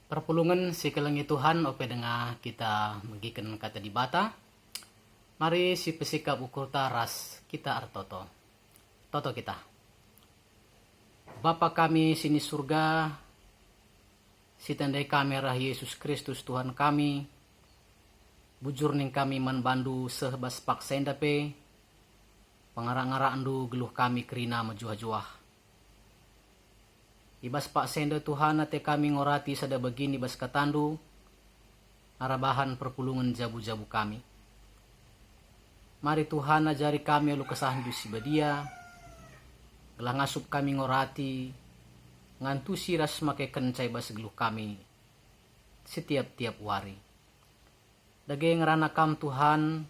Perpulungan si kelengi Tuhan ope dengar kita magikan kata di bata. Mari si pesikap ukur ras kita artoto. Toto kita. Bapa kami sini surga, si tandai kami rah Yesus Kristus Tuhan kami, bujur ning kami manbandu sehbas pak sendape, pengarang-arang andu geluh kami kerina majuah-juah. Ibas pak senda Tuhan ate kami ngorati sada begini bas katandu, arabahan perpulungan jabu-jabu kami. Mari Tuhan ajari kami alu kesahan du si badia, gelah ngasup kami ngorati, ngantu siras make kencai bas geluh kami, setiap-tiap wari. Dage ngerana kam Tuhan,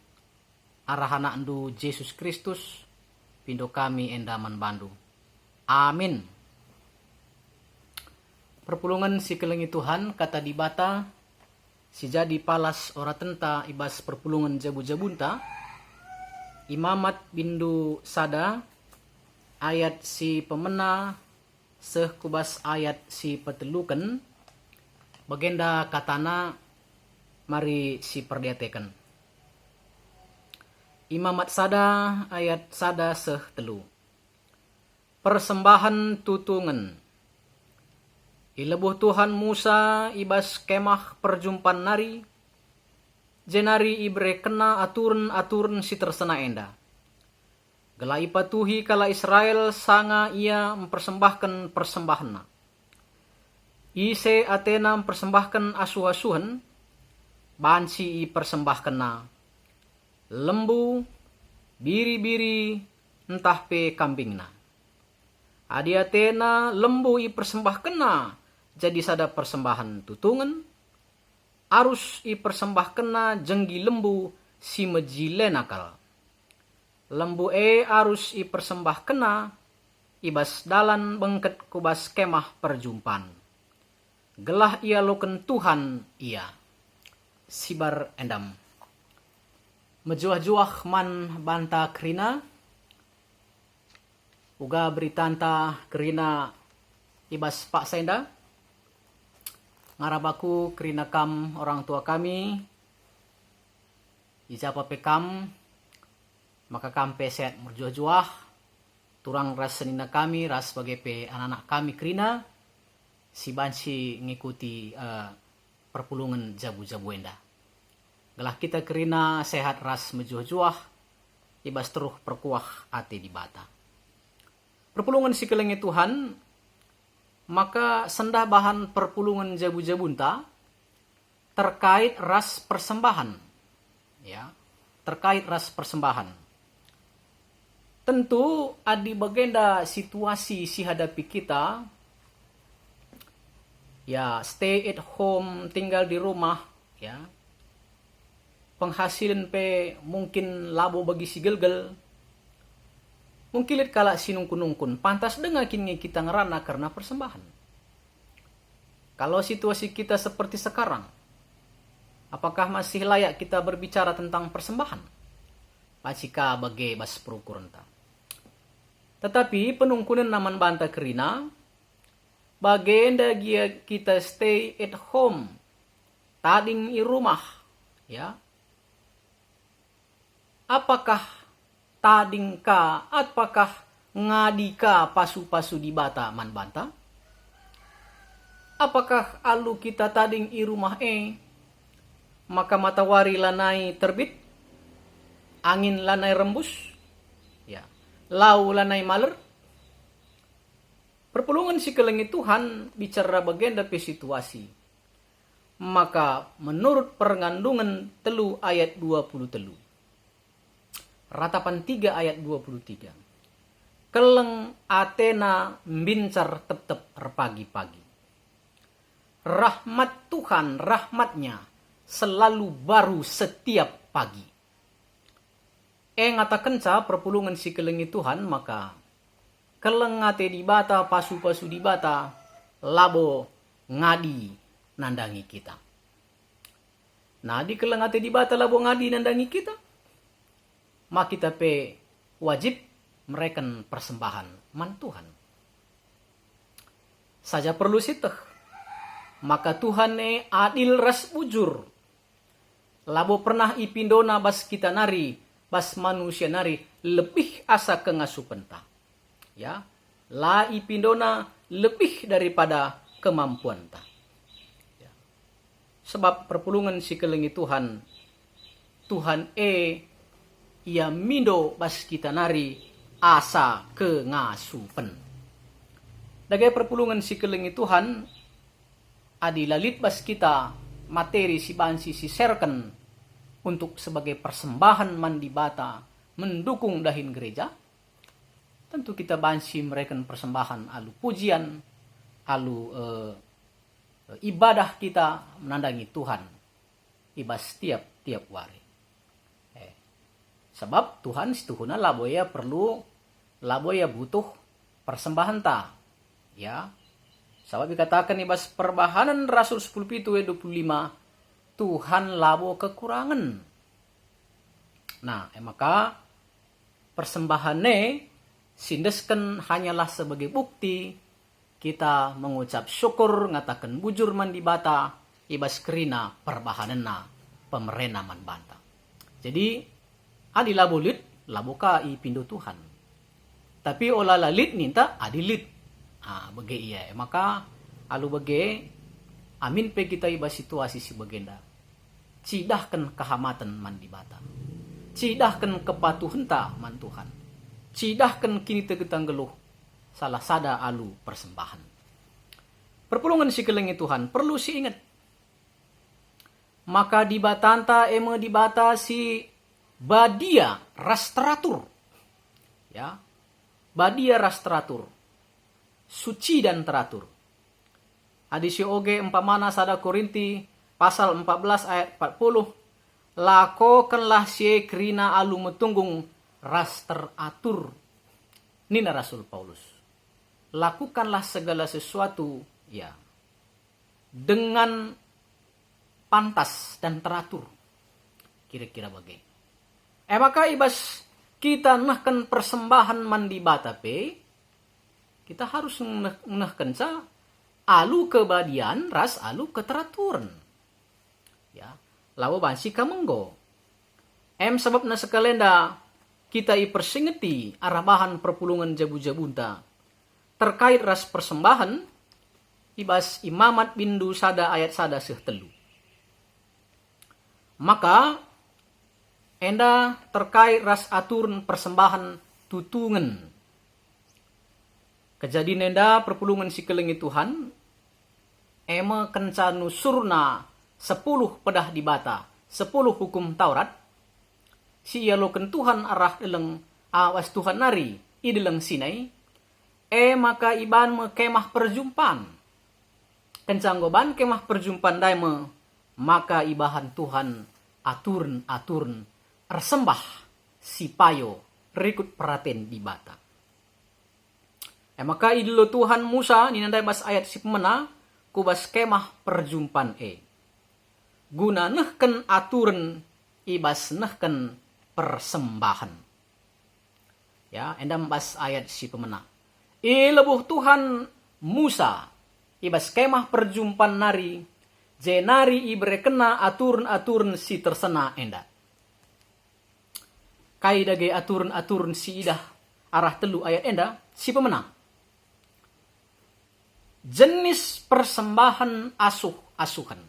arahana andu Yesus Kristus, pindo kami endaman bandu. Amin. Perpulungan si kelengi Tuhan kata di bata, si jadi palas ora tenta ibas perpulungan jabu-jabunta, imamat bindu sada, ayat si pemena, seh kubas ayat si petelukan, bagenda katana, mari si perdiatekan. Imamat sada, ayat sada seh telu. Persembahan tutungan. Ilebuh Tuhan Musa ibas kemah perjumpaan nari, jenari ibre kena aturan si tersena enda. Gelai patuhi kala Israel sanga ia mempersembahkan persembahanna. Ise Athena mempersembahkan asuh-asuhan, bansi i persembahkanna. Lembu, biri-biri, entah pe kambingna. Adi Athena lembu i persembahkanna, jadi sada persembahan tutungan, arus i persembahkanna jenggi lembu si mejilenakal. Lembu arus i persembahkanna, ibas dalan bengket kubas kemah perjumpaan. Gelah ia loken Tuhan ia, sibar endam. Mejuah-juah man banta kerina, uga beritanta kerina ibas pak senda, ngarabaku kerina kam orang tua kami, ijapa pekam, maka kam peset merjuah-juah, turang ras senina kami, ras sebagai pe anak-anak kami kerina, si bansi ngikuti perpulungan jabu-jabu enda. Gelah kita kerina sehat ras mejuah-juah, ibas teruh perkuah ate di bata. Perpulungan si kelengi Tuhan, maka sendah bahan perpulungan jabu-jabunta terkait ras persembahan. Ya, terkait ras persembahan. Tentu adi bagenda situasi si hadapi kita, ya stay at home, tinggal di rumah, ya. Penghasilan pe mungkin labo bagi si gelgel. Mungkin lihat kala sinungkun-nungkun, pantas dengar kini kita ngerana karena persembahan. Kalau situasi kita seperti sekarang, apakah masih layak kita berbicara tentang persembahan? Pacika bagai bas perukurenta. Tetapi penungkunan naman banta kerina, bagenda gia kita stay at home, tading i rumah, ya. Apakah tading ka, apakah ngadi ka pasu-pasu di bata man banta? Apakah alu kita tading i rumah maka matahari lanai terbit, angin lanai rembus, ya, lau lanai maler? Perpulungan si kelengi Tuhan bicara bagenda pe situasi. Maka menurut perngandungan telu ayat 20 telu. Ratapan 3 ayat 23. Keleng Athena mbincar tetep repagi-pagi. Rahmat Tuhan, rahmatnya selalu baru setiap pagi. Ngata kenca perpulungan si kelengi Tuhan, maka keleng ate di bata, pasu-pasu di bata, labo ngadi nandangi kita. Nah di keleng ate di bata labo ngadi nandangi kita, maka kita pe wajib mereken persembahan man Tuhan. Saja perlu siteh. Maka Tuhan adil ras bujur. Labo pernah ipindona bas kita nari, bas manusia nari, lebih asa kengasupenta. Ya, la ipindona lebih daripada kemampuan ta. Ya. Sebab perpulungan si kelengi Tuhan ia mindo bas kita nari asa kengasupen. Dagai perpulungan si kelengi Tuhan, adi lalit bas kita materi si bansi si serken untuk sebagai persembahan mandi bata mendukung dahin gereja. Tentu kita bansi mereka persembahan alu pujian, alu ibadah kita menandangi Tuhan ibas tiap wari. Sebab Tuhan situhuna laboya butuh persembahan ta. Ya. Sebab dikatakan ibas perbahanan Rasul 10:25 Tuhan labo kekurangan. Nah, maka persembahannya sindesken hanyalah sebagai bukti kita mengucap syukur ngatakan bujur mandi bata ibas kerina perbahanana pemerena man banta. Jadi adi labo lit laboka i pindo Tuhan. Tapi olah lalit ninta adi lit. Bege iya. Maka alu bege amin pe kita ibas situasi si begenda. Cidahkan kehamatan mandi bata. Cidahkan kepatuhan ta man Tuhan. Cidahkan kini tegetang geluh salah sada alu persembahan. Perpulungan si kelengi Tuhan perlu si ingat. Maka di batanta di bata si badia ras teratur. Ya. Badia ras teratur. Suci dan teratur. Adisi oge empamana sada Korinti pasal 14 ayat 40. Lakokanlah si kerina alu metunggung ras teratur. Nina Rasul Paulus. Lakukanlah segala sesuatu ya dengan pantas dan teratur. Kira-kira bagaimana? Maka ibas kita nahkan persembahan mandi bata pe, kita harus nahkan sa alu kebadian ras alu keteraturan. Ya, lawa bansi kamenggo. Sebab na sekalenda kita ipersingeti arabahan perpulungan jabu-jabunta terkait ras persembahan ibas imamat bindu sada ayat sada sehtelu. Maka enda terkait ras aturun persembahan tutungan. Kejadian enda perpulungan si kelengi Tuhan ema kencanu surna 10 pedah di bata 10 hukum Taurat si yaloken Tuhan arah deleng awas Tuhan nari i deleng Sinai maka iban me kemah perjumpaan kencanggoban kemah perjumpaan daime maka ibahan Tuhan aturun ersembah si payo rikut peraten di bata. Maka idilo Tuhan Musa ninandai bas ayat si pemena kubas kemah perjumpaan guna nehken aturan ibas nehken persembahan. Ya, endam bas ayat si pemena. Lebuh Tuhan Musa ibas kemah perjumpaan nari jenari ibre kena aturan si tersena enda. Kai dage aturan si idah arah telu ayat enda si pemenang. Jenis persembahan asuhan.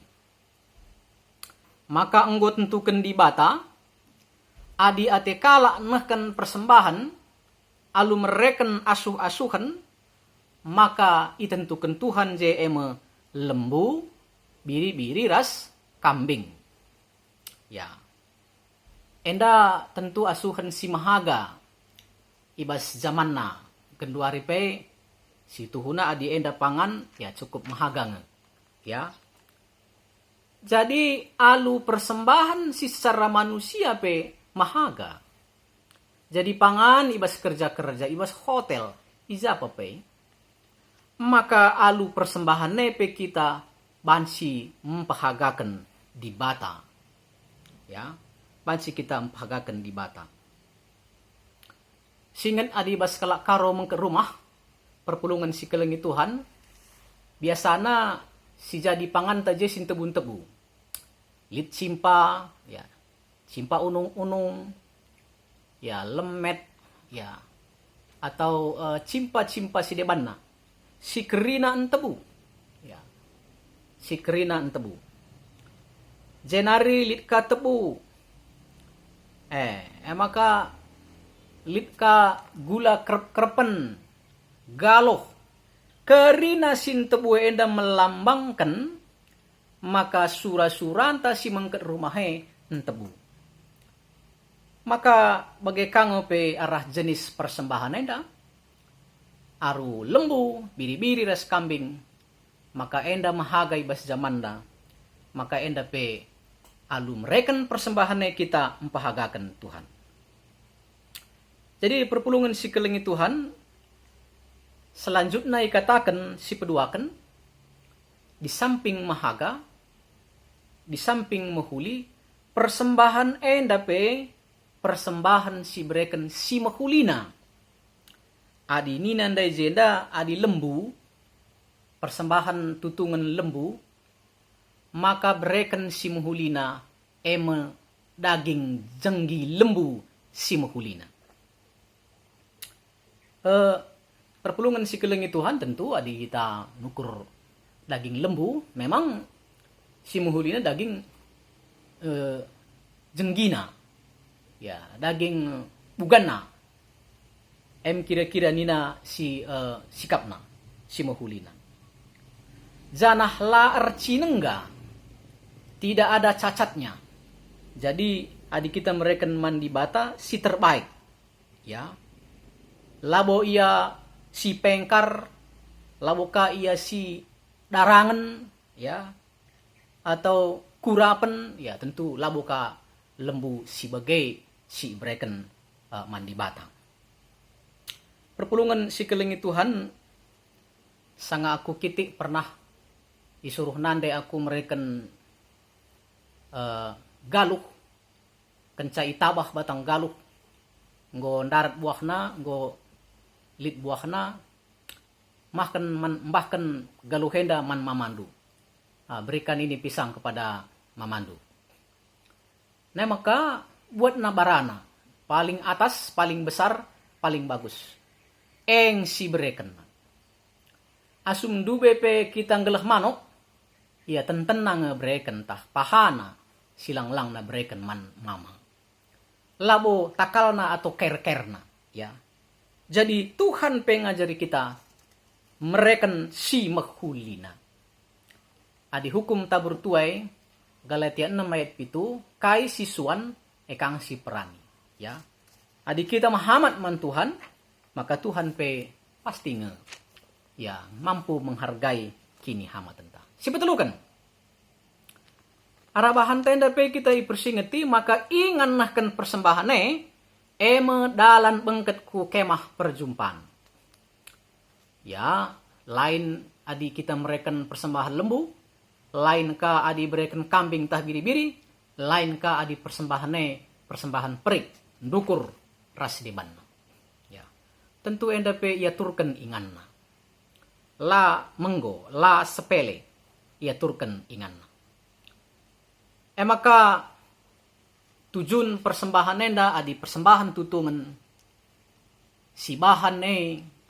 Maka enggo tentukan di bata adi ate kala nehken persembahan alu mereken asuhan maka itentukan Tuhan lembu biri ras kambing. Ya. Enda tentu asuhan si mahaga ibas zamanna kedua ripe si tuhuna adi enda pangan ya cukup mahaga ya. Jadi alu persembahan si secara manusia pe mahaga. Jadi pangan ibas kerja ibas hotel iza apa pe. Maka alu persembahan nepe kita bansi mempahagakan di bata. Ya. Bansi kita mempahagakan di bata. Singan adi bas kalak karo mengke rumah perpulungan si kelengi Tuhan biasana si jadi panganta je sin tebu-tebu. Lit cimpa, ya. Cimpa unung-unung, ya lemet, ya. Atau cimpa-cimpa si debanna. Si kerina entebu. Ya. Si kerina entebu. Jenari lit ka tebu. Maka lit ka gula krep-krepen. Galoh. Kerina sin tebu enda melambangkan maka sura-suranta si mengket rumahe entebu. Maka bagai kango pe arah jenis persembahan enda aru lembu, biri-biri ras kambing, maka enda mahagai bas zamanda, maka enda pe alu mereken persembahannya kita empahagakan Tuhan. Jadi perpulungan si kelengi Tuhan selanjutnya ikatakan si peduakan di samping mahaga, di samping mahuli, persembahan enda pe persembahan si bereken si mahulina. Adi ninandai jenda adi lembu, persembahan tutungan lembu, maka bereken si mahulina eme daging jenggi lembu si mahulina. Perpulungan si kelengi Tuhan tentu adi kita nukur daging lembu, memang si mahulina daging jenggina. Ya, daging bugana. Kira-kira nina si sikapna, si mahulina. Janah la ercinengga. Tidak ada cacatnya. Jadi adik kita mereka mandi bata si terbaik. Ya. Labo ia si pengkar, laboka ia si darangan, ya. Atau kurapen, ya tentu laboka lembu sebagai si breken mandi batang. Perpulungan si kelengi Tuhan sanga aku kitik pernah disuruh nande aku mereken galuh kencai tabah batang galuh nggo darat buahna nggo lit buahna bahkan galuh henda man mamandu. Berikan ini pisang kepada mamandu. Nah maka buat nabarana paling atas, paling besar, paling bagus. Si bereken. Asum du BP kita ngelah manok, ya tentenang bereken tah pahana silang-lang na bereken man mama. Labo takalna atau ker-kerna, ya. Jadi Tuhan pengajari kita mereken si mahulina. Adi hukum tabur tuai Galatia 6 ayat 7 kai sisuan ekang si perani, ya. Adi kita mahamat man Tuhan, maka Tuhan pe pasti ya mampu menghargai kini hamat tentang. Si betelukan. Arabahan tenda pe kita ipersingeti maka inganahkan persembahane eme dalan bengket ku kemah perjumpaan. Ya, lain adi kita mereken persembahan lembu, lain ka adi bereken kambing tah biri-biri, lain ka adi persembahan perik, ndukur ras deban. Ya. Tentu enda pe ia turken inganna. La menggo, la sepele, ia turken inganna. Maka tujun persembahan enda adi persembahan tutungan si bahan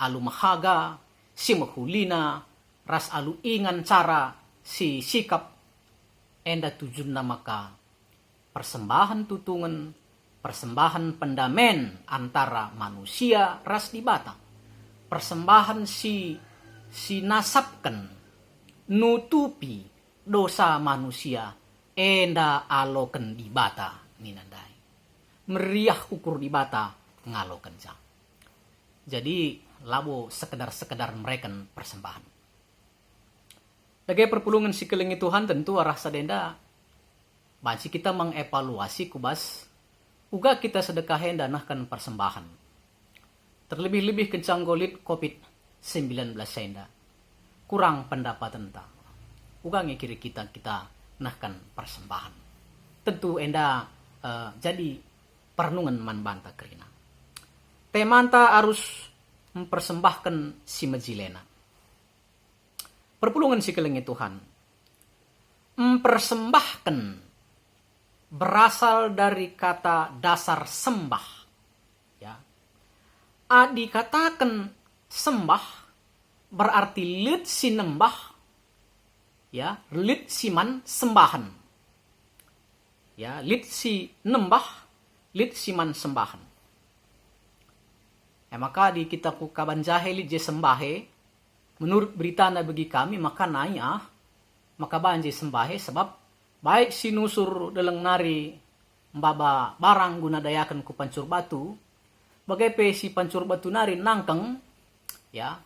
alu mahaga, si mahulina, ras alu ingan cara si sikap enda tujun maka persembahan tutungan, persembahan pendamen antara manusia ras di bata, persembahan si nasabkan nutupi dosa manusia enda aloken di bata ninandai. Meriah ukur di bata ngaloken ja. Jadi labo sekedar mereken persembahan. Lagi perpulungan si kelengi Tuhan tentu arah sadenda banci kita mengevaluasi kubas uga kita sedekah danahkan persembahan. Terlebih-lebih kencang golit COVID-19 senda. Kurang pendapatan ta. Uga ngekiri kita nahkan persembahan. Tentu enda jadi pernungan man banta kerina. Temanta harus mempersembahkan si majilena. Perpulungan si kelengi Tuhan. mempersembahkan berasal dari kata dasar sembah. Ya. Dikatakan sembah berarti lit sinembah, ya, lit siman sembahan. Ya, lit si nembah, lit siman sembahan. Maka di kitab Kabanjahe lit je sembahe, menurut berita na bagi kami, maka naya, maka banjir sembahe sebab baik sinusur dalang nari mbaba barang guna dayakan ku pancur batu, bagai pe si pancur batu nari nangkeng, ya,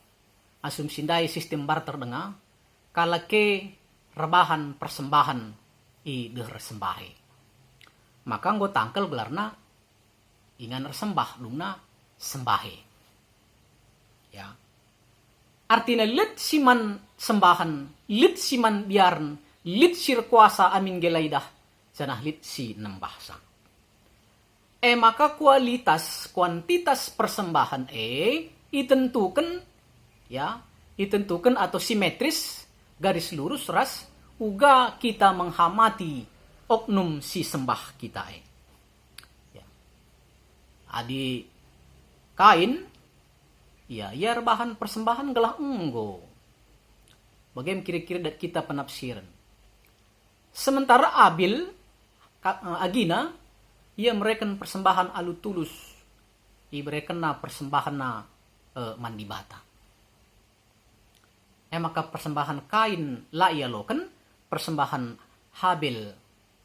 asumsi dai sistem barter denga, kalake rebahan persembahan i deher sembahe. Maka nggo tangkel gelarna ingan resembah luna sembahe. Ya. Artinya lit siman sembahan, lit siman biarn, lit sir kuasa amin gelaidah, janah lit si nembah sang. Maka kuantitas persembahan ditentukan, ya, ditentukan atau simetris, garis lurus ras uga kita menghamati oknum si sembah kita. Ya. Adi Kain, ya, ia rebahan persembahan gelah enggo. Bagaimana kira-kira dat kita penafsiran. Sementara Abil, Agina, ia mereken persembahan alu tulus. Ia mereken persembahan mandi bata. Maka persembahan Kain la ia loken, persembahan Habil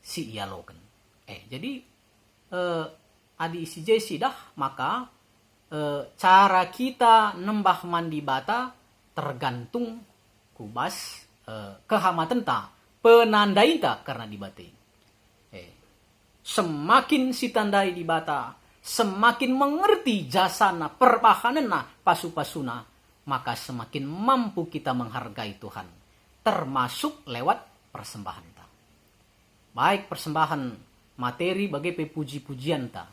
si ia loken. Jadi adi isi jesi dah, maka cara kita nembah mandi bata tergantung kubas kehamatan ta, penandai ta karena dibate. Semakin si tandai di bata, semakin mengerti jasana perbahanana pasu-pasuna, maka semakin mampu kita menghargai Tuhan, termasuk lewat persembahan ta. Baik persembahan materi bagai puji-pujian ta,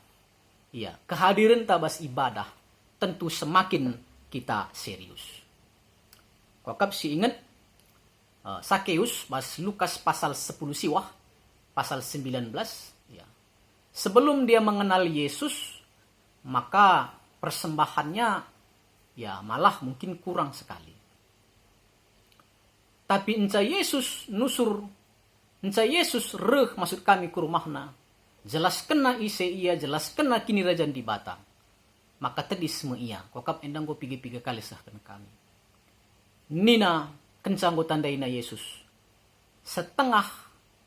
ya, kehadiran tabas ibadah, tentu semakin kita serius. Kokap si ingat Sakeus bas Lukas pasal 10 siwah, pasal 19, ya. Sebelum dia mengenal Yesus, maka persembahannya ya malah mungkin kurang sekali. Tapi enca Yesus nusur, enca Yesus reh maksud kami ke rumahna, jelas kena ise ia, jelas kena kini rajan di bata. Maka tadi semua ia. Kokap endang go piga-piga kali sah kena kami. Nina kencang go tandaina Yesus. Setengah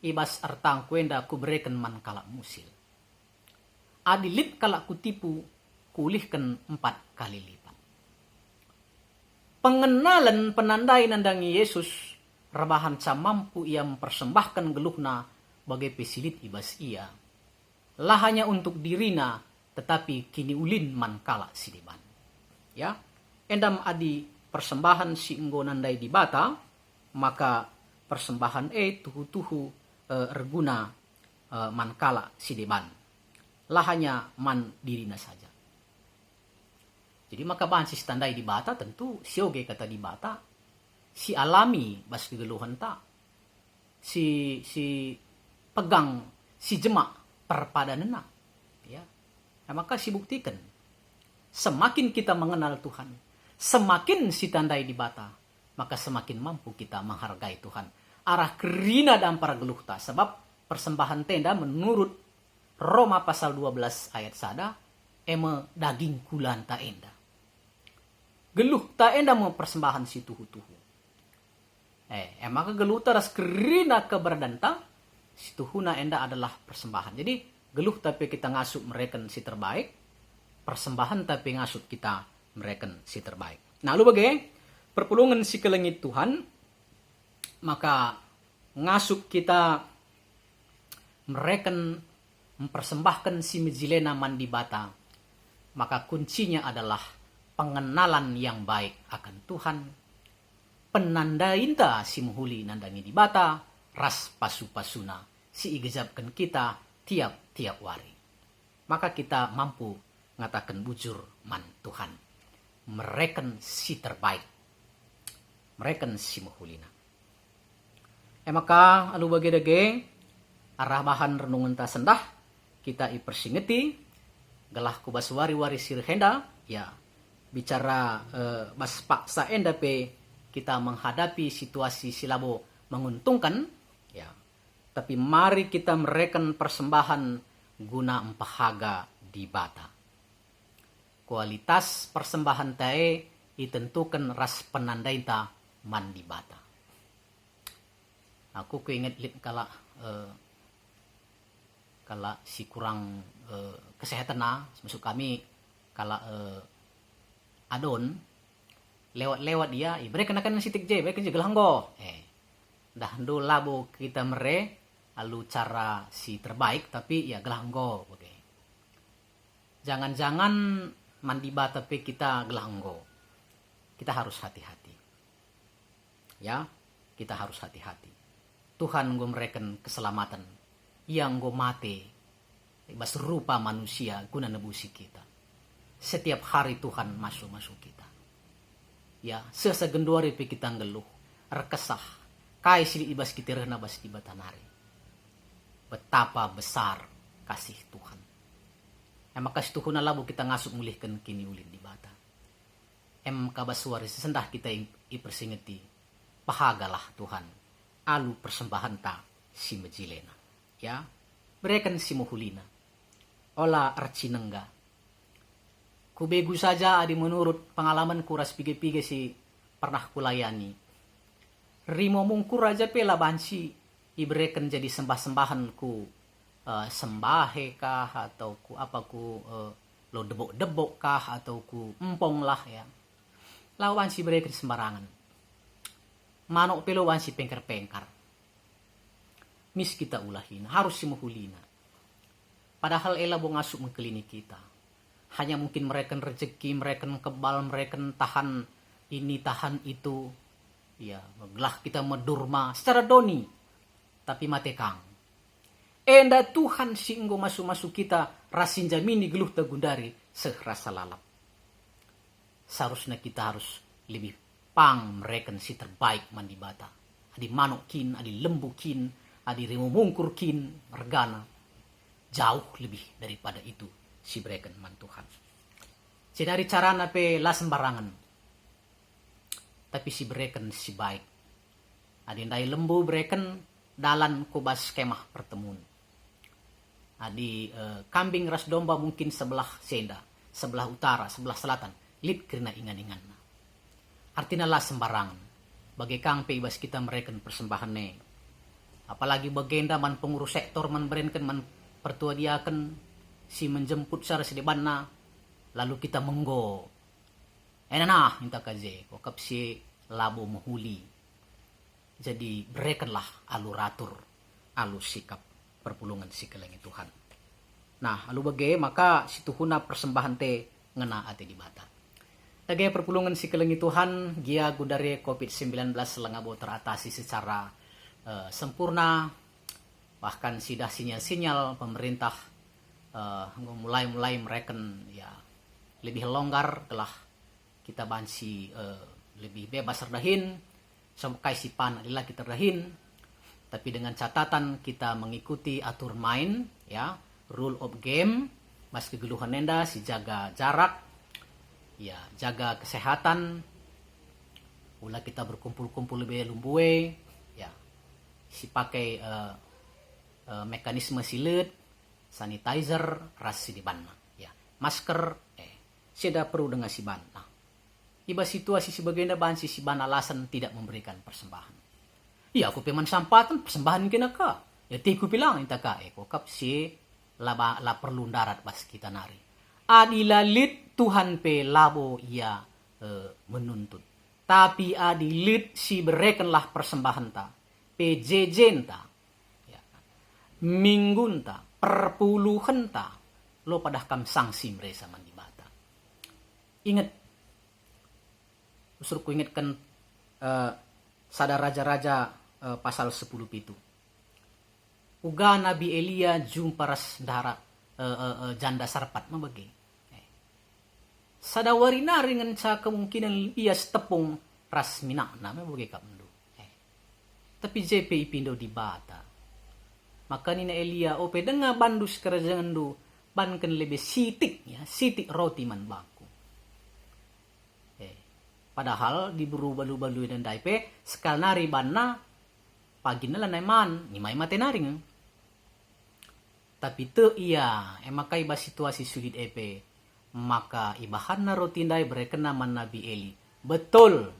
ibas artang kuenda ku bereken man kalak musil. Adilit kalak kutipu kulihkan 4 kali lipat. Pengenalan penandai nandangi Yesus, rebahan ca mampu ia mempersembahkan geluhna bagai pesilit ibas ia. Lah hanya untuk dirina, tetapi kini ulin man kala sidiban. Ya, endam adi persembahan si enggo nandai di bata, maka persembahan tuhu-tuhu reguna man kala sidiban. Lah hanya man dirina saja. Jadi maka bahan si tandai di bata tentu sioge kata di bata, si alami bas kegeluhan ta, si pegang, si jemak perpadanana, ya. Maka si buktikan, semakin kita mengenal Tuhan, semakin si tandai di bata, maka semakin mampu kita menghargai Tuhan. Arah kerina dan para geluhta, sebab persembahan tenda menurut Roma pasal 12 ayat sada, daging kulan ta enda. Geluh ta enda mau persembahan si tuhu-tuhu. Maka geluh taras kerina keberadanta, si tuhuna enda adalah persembahan. Jadi geluh tapi kita ngasup mereka si terbaik, persembahan tapi ngasup kita mereka si terbaik. Nah, lu bagai perpulungan si kelengit Tuhan, maka ngasup kita mereka mempersembahkan si mejilena mandi bata, maka kuncinya adalah pengenalan yang baik akan Tuhan, penandainta si muhuli nandangi di bata, ras pasu-pasuna si igejabkan kita tiap-tiap wari. Maka kita mampu ngatakan bujur man Tuhan, mereka si terbaik, mereka si muhulina. Maka alu bagi dage arah bahan renungan ta sendah kita ipersingeti gelah kubas wari-wari sirhenda ya bicara bas paksa enda pe kita menghadapi situasi silabo menguntungkan ya, tapi mari kita mereken persembahan guna empahaga di bata. Kualitas persembahan tae ditentukan ras penandai ta man di bata. Aku keinget lit kala si kurang kesehatan masuk kami kala adon lewat dia mereka kenakan sitik je mereka juga langgo dah do labo kita mere lalu cara si terbaik tapi ya gelanggo oke. Jangan-jangan mandi bata pe kita gelanggo. Kita harus hati-hati. Ya, kita harus hati-hati. Tuhan nggo mereken keselamatan yang nggo mate bas rupa manusia guna nebusi kita. Setiap hari Tuhan masuk kita. Ya, sesegenduari pe kita ngeluh, rekesah, kai sili ibas kita rehna bas di batanari. Betapa besar kasih Tuhan. Maka kasih Tuhan labu kita ngasuk mulihkan kini ulin di bata. Kabasuari sesendah kita ipersingeti. Pahagalah Tuhan. Alu persembahan ta si mejilena. Ya, berikan si muhulina. Ola arcinengga. Kubegu saja adi menurut pengalaman kuras pige-pige si pernah kulayani. Rimo mungkur aja pela bansi iberikan jadi sembah-sembahan ku sembahe kah atau ku apa ku lo debok-debok kah atau ku empong lah ya. Lawan si berikan sembarangan. Manok pelo wan si pengkar-pengkar. Mis kita ulahin harus si muhulina. Padahal ela bo ngasuk mengkelini kita. Hanya mungkin mereka rezeki, mereka kebal, mereka tahan ini, tahan itu. Ya, gelah kita medurma secara doni. Tapi mate kang. Enda Tuhan singgo masuk-masuk kita rasin jamini geluh tagundari serasa lalap. Seharusnya kita harus lebih pang mereka si terbaik mandi bata. Adi manokin, adi lembukin, adi remomungkurkin, mergana. Jauh lebih daripada itu si bereken man Tuhan. Sedari cara nape lah sembarangan. Tapi si bereken si baik. Adi ndai lembu bereken dalan kubas kemah pertemuan. Adi kambing ras domba mungkin sebelah senda, sebelah utara, sebelah selatan. Lip kerana ingan-ingan. Artinya lah sembarangan. Bagi kang peibas kita mereken persembahan ne. Apalagi bagenda man pengurus sektor man berenken man pertua diaken si menjemput secara sedebanna. Lalu kita menggo. Enana minta kaje. Kokap si labo mahuli. Jadi berekenlah aluratur, alu sikap perpulungan si kelengi Tuhan. Nah, alu bage maka si tuhuna persembahan te ngena ate di bata. Lagi perpulungan si kelengi Tuhan, gia gudare COVID-19 selengabo teratasi secara sempurna. Bahkan sidah sinyal-sinyal pemerintah mulai mereken ya lebih longgar telah kita bansi lebih bebas terdahin. Sampai si pan adalah kita terdahin. Tapi dengan catatan kita mengikuti atur main ya, rule of game, mas kegeluhan enda si jaga jarak. Ya, jaga kesehatan. Ulah kita berkumpul-kumpul lebih lumbue. Ya, si pakai mekanisme silet, sanitizer, ras si dibanna. Ya, masker, sudah perlu dengan si ban. Nah, iba situasi sebagian bahan si ban alasan tidak memberikan persembahan. Ya, aku peman sampatan persembahan kena ka. Ya, tiku bilang inta ka. Kokap si la perlu darat pas kita nari. Adilalit Tuhan pe labo ia menuntut. Tapi adilit si berekenlah persembahan ta. PJJ ta. Ya. Minggun ta. Perpuluhan ta. Lo padah kam sanksi mereka mandi bata. Ingat. Usul ku ingatkan sadar raja-raja pasal 10 itu. Uga Nabi Elia jumpa ras dara janda sarpat mabagi. Sadawari na ringan sa kemungkinan ia setepung ras minak na mabagi kamdo. Tapi JP ipindo di bata. Maka nina Elia ope denga bandus kerajaan du banken lebih sitik ya, sitik roti man baku. Padahal di buru balu-balu dan daipe sekal nari banna pagi nala naiman ni mai mate naring. Tapi te iya emakai ba situasi sulit epe maka ibahan na roti dai berekena man Nabi Eli. Betul.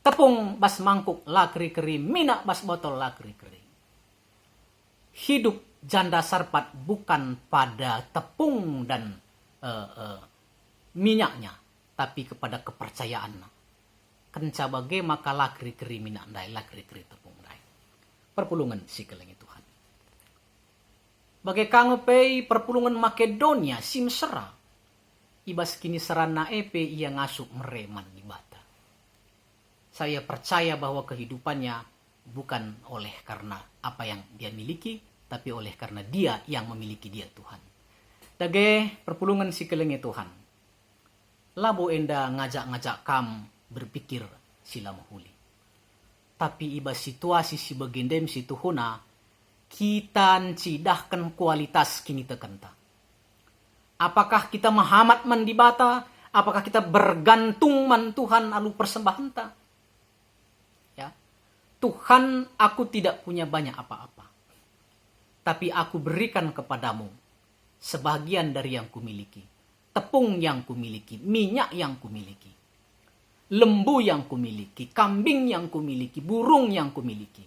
Tepung bas mangkuk lakri keri, minak bas botol lakri keri. Hidup janda sarpat bukan pada tepung dan minyaknya, tapi kepada kepercayaan. Kenca bage maka lakri keri minak dai, lakri keri tepung dai. Perpulungan si kelengi Tuhan. Bagai kangepei perpulungan Makedonia simsera. Ibas kini serana epe ia ngasuk mereman di bata. Saya percaya bahwa kehidupannya bukan oleh karena apa yang dia miliki, tapi oleh karena dia yang memiliki dia Tuhan. Dage perpulungan si kelengi Tuhan. Labo enda ngajak-ngajak kam berpikir sila mahuli. Tapi iba situasi si bagendem si tuhuna, kita cidahkan kualitas kini tekenta. Apakah kita mahamat man di bata? Apakah kita bergantung man Tuhan alu persembahan ta? Ya. Tuhan, aku tidak punya banyak apa-apa. Tapi aku berikan kepadamu sebagian dari yang kumiliki. Tepung yang kumiliki, minyak yang kumiliki. Lembu yang kumiliki, kambing yang kumiliki, burung yang kumiliki.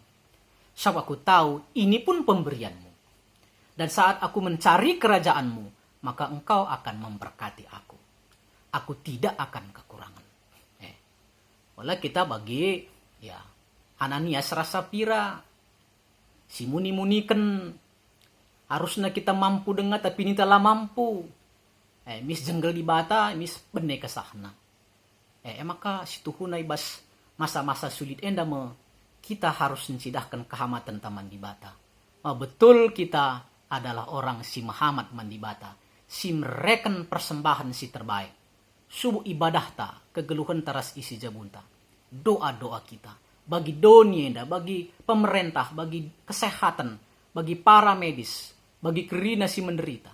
Sebab aku tahu ini pun pemberianmu. Dan saat aku mencari kerajaanmu, maka engkau akan memberkati aku. Aku tidak akan kekurangan. Oleh kita bagi ya Ananias rasa pira, si muni-munikan harusnya kita mampu dengar tapi ini telah mampu. Mis jenggel di bata, mis bene kesahna. Maka situ hunai bas masa-masa sulit enda kita harus mencidahkan kehamatan taman di bata. Betul kita adalah orang si mahamat man di bata. Si mereken persembahan si terbaik. Subuh ibadah ta, kegeluhan teras isi jabunta. Doa-doa kita. Bagi dunia, bagi pemerintah, bagi kesehatan, bagi para medis, bagi kerina si menderita.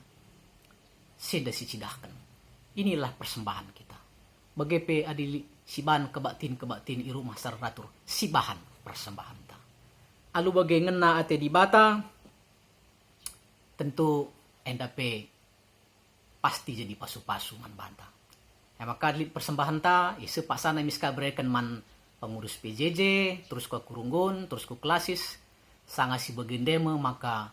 Seda si cidahkan. Inilah persembahan kita. Bagi pe adili si bahan kebatin i rumah sarratur. Si bahan persembahan ta. Alu bagi ngena ate di bata, tentu endape pasti jadi pasu-pasu man banta. Maka di persembahan ta, isu paksana miska berikan man pengurus PJJ, terus ke kurunggon, terus ke klasis, sangat si bagendeme maka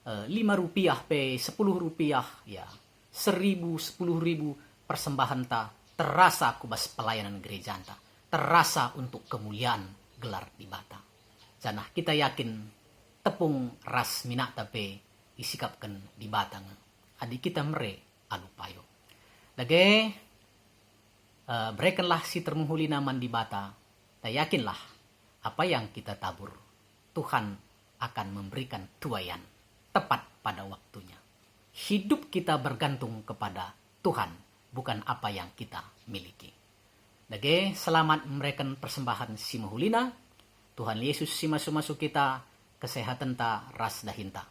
5 rupiah pe 10 rupiah ya 1.000 10.000 persembahan ta terasa kubas pelayanan gereja ta, terasa untuk kemuliaan gelar di bata. Janah kita yakin tepung ras minak tape isikapkan di batang. Adik kita mere alupayo. Lagi berikanlah si termuhuli naman di bata. Dan yakinlah apa yang kita tabur Tuhan akan memberikan tuayan tepat pada waktunya. Hidup kita bergantung kepada Tuhan, bukan apa yang kita miliki. Lagi selamat memberikan persembahan si mahulina. Tuhan Yesus si masuk-masuk kita, kesehatan ta ras dahinta.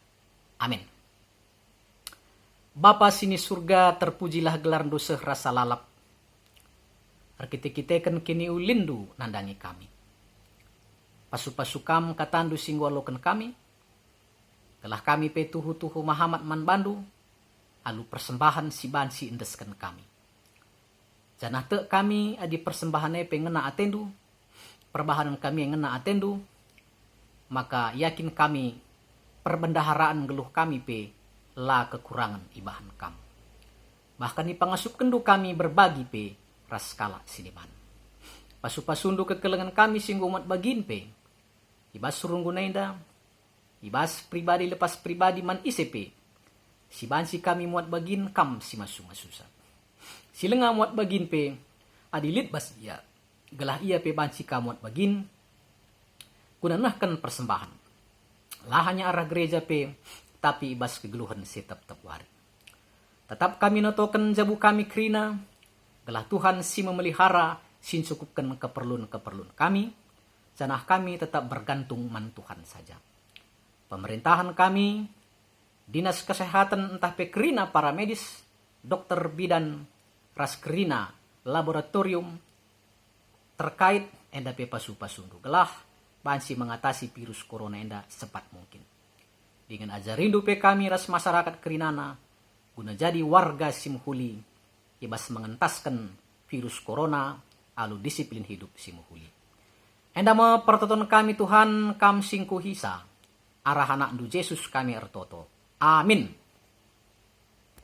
Amin. Bapa sini surga, terpujilah gelar dosa rasa lalap. Arkite-kiteken kini ulindu nandangi kami. Pasu-pasukam katandu singwalokan kami. Telah kami petuhu-tuhu mahamat man bandu. Alu persembahan si bansi indeskan kami. Janah te kami adi persembahannya pengena atendu. Perbahanan kami yang ngena atendu. Maka yakin kami perbendaharaan geluh kami pe la kekurangan ibahan kamu. Bahkan di pangasup kendu kami berbagi pe raskala siniman. Pasu-pasundu kekelengan kami singgung mat bagin pe. Ibas surung gunainda. Ibas pribadi lepas pribadi man isepe. Si bansi kami muat bagin kam si masu-masusa. Si lengah muat bagin pe. Adilit bas iya. Gelah iya pe bansi kamu muat bagin. Kunanahkan persembahan. Lah hanya arah gereja pe. Tapi ibas kegeluhan setap-tap wari. Tetap kami notokan jabu kami krina. Gelah Tuhan si memelihara sin cukupkan keperluan-keperluan kami. Canah kami tetap bergantung man Tuhan saja. Pemerintahan kami, dinas kesehatan entah pekerina para medis, dokter bidan, raskerina, laboratorium, terkait enda pe pasu-pasu gelah bansi mengatasi virus corona enda cepat mungkin. Dengan ajar rindu pe kami ras masyarakat kerinana, guna jadi warga Simuhuli, ibas mengentaskan virus corona, alu disiplin hidup Simuhuli. Enda me pertoton kami Tuhan kam singku hisa, arah anak du Yesus kami ertoto. Amin.